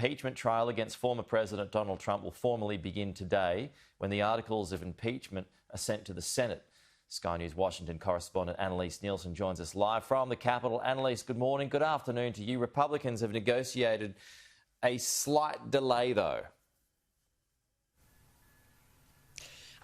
impeachment trial against former President Donald Trump will formally begin today when the articles of impeachment are sent to the Senate. Sky News Washington correspondent Annelise Nielsen joins us live from the Capitol. Annelise, good morning, good afternoon to you. Republicans have negotiated a slight delay, though.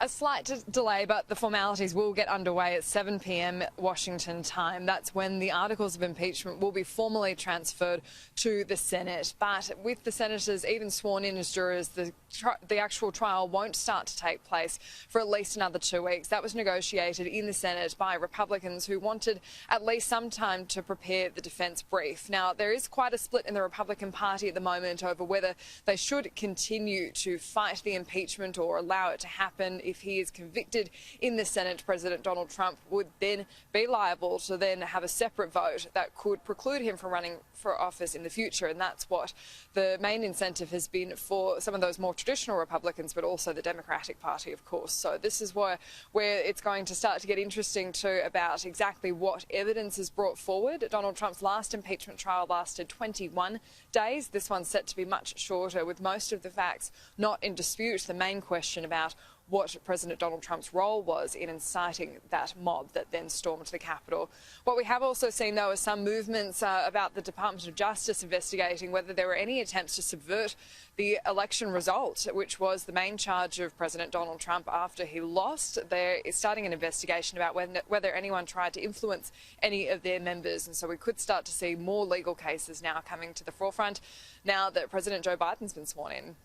A slight delay, but the formalities will get underway at 7 p.m. Washington time. That's when the articles of impeachment will be formally transferred to the Senate. But with the senators even sworn in as jurors, the actual trial won't start to take place for at least another 2 weeks. That was negotiated in the Senate by Republicans who wanted at least some time to prepare the defence brief. Now, there is quite a split in the Republican Party at the moment over whether they should continue to fight the impeachment or allow it to happen. If he is convicted in the Senate, President Donald Trump would then be liable to then have a separate vote that could preclude him from running for office in the future. And that's what the main incentive has been for some of those more traditional Republicans, but also the Democratic Party, of course. So this is where it's going to start to get interesting too about exactly what evidence is brought forward. Donald Trump's last impeachment trial lasted 21 days. This one's set to be much shorter, with most of the facts not in dispute. The main question about what President Donald Trump's role was in inciting that mob that then stormed the Capitol. What we have also seen, though, is some movements about the Department of Justice investigating whether there were any attempts to subvert the election result, which was the main charge of President Donald Trump after he lost. They're starting an investigation about whether anyone tried to influence any of their members. And so we could start to see more legal cases now coming to the forefront now that President Joe Biden's been sworn in.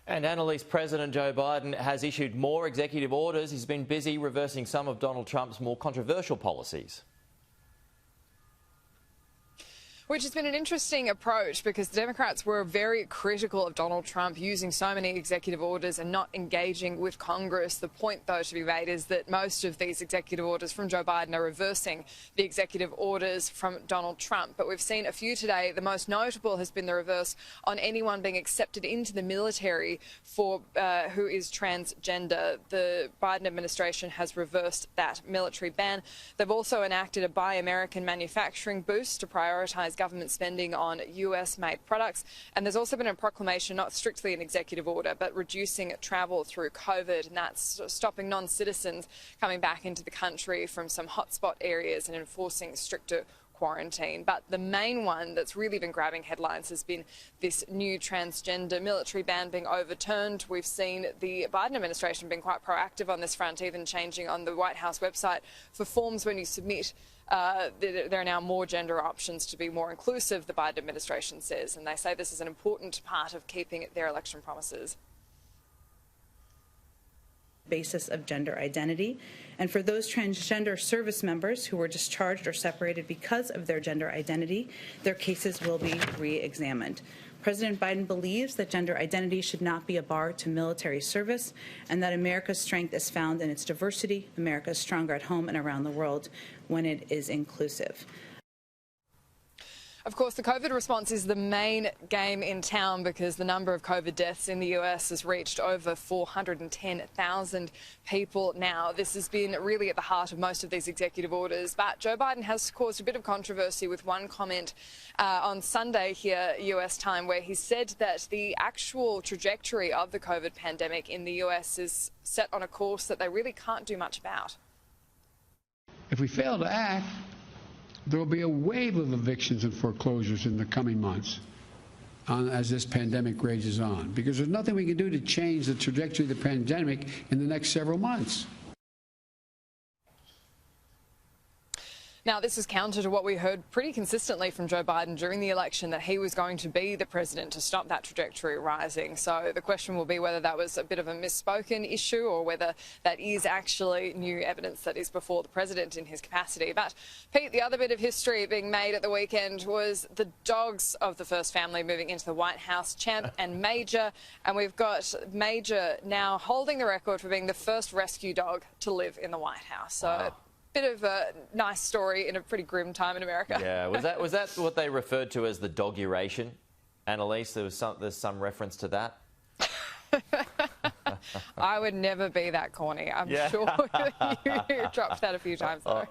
And Annelise, President Joe Biden has issued more executive orders. He's been busy reversing some of Donald Trump's more controversial policies. Which has been an interesting approach because the Democrats were very critical of Donald Trump using so many executive orders and not engaging with Congress. The point, though, to be made is that most of these executive orders from Joe Biden are reversing the executive orders from Donald Trump. But we've seen a few today. The most notable has been the reverse on anyone being accepted into the military for who is transgender. The Biden administration has reversed that military ban. They've also enacted a Buy American manufacturing boost to prioritise government spending on US-made products. And there's also been a proclamation, not strictly an executive order, but reducing travel through COVID, and that's stopping non-citizens coming back into the country from some hotspot areas and enforcing stricter quarantine. But the main one that's really been grabbing headlines has been this new transgender military ban being overturned. We've seen the Biden administration being quite proactive on this front, even changing on the White House website for forms when you submit. There are now more gender options to be more inclusive, the Biden administration says, and they say this is an important part of keeping their election promises. Basis of gender identity, and for those transgender service members who were discharged or separated because of their gender identity, their cases will be re-examined. President Biden believes that gender identity should not be a bar to military service, and that America's strength is found in its diversity. America is stronger at home and around the world when it is inclusive. Of course, the COVID response is the main game in town because the number of COVID deaths in the US has reached over 410,000 people now. This has been really at the heart of most of these executive orders. But Joe Biden has caused a bit of controversy with one comment on Sunday here, US time, where he said that the actual trajectory of the COVID pandemic in the US is set on a course that they really can't do much about. If we fail to act, there will be a wave of evictions and foreclosures in the coming months as this pandemic rages on, because there's nothing we can do to change the trajectory of the pandemic in the next several months. Now, this is counter to what we heard pretty consistently from Joe Biden during the election, that he was going to be the president to stop that trajectory rising. So the question will be whether that was a bit of a misspoken issue or whether that is actually new evidence that is before the president in his capacity. But, Pete, the other bit of history being made at the weekend was the dogs of the first family moving into the White House, Champ and Major. And we've got Major now holding the record for being the first rescue dog to live in the White House. So. Wow. Bit of a nice story in a pretty grim time in America. Yeah, was that what they referred to as the dogguration, Annelise? There's some reference to that. I would never be that corny. I'm sure you dropped that a few times though.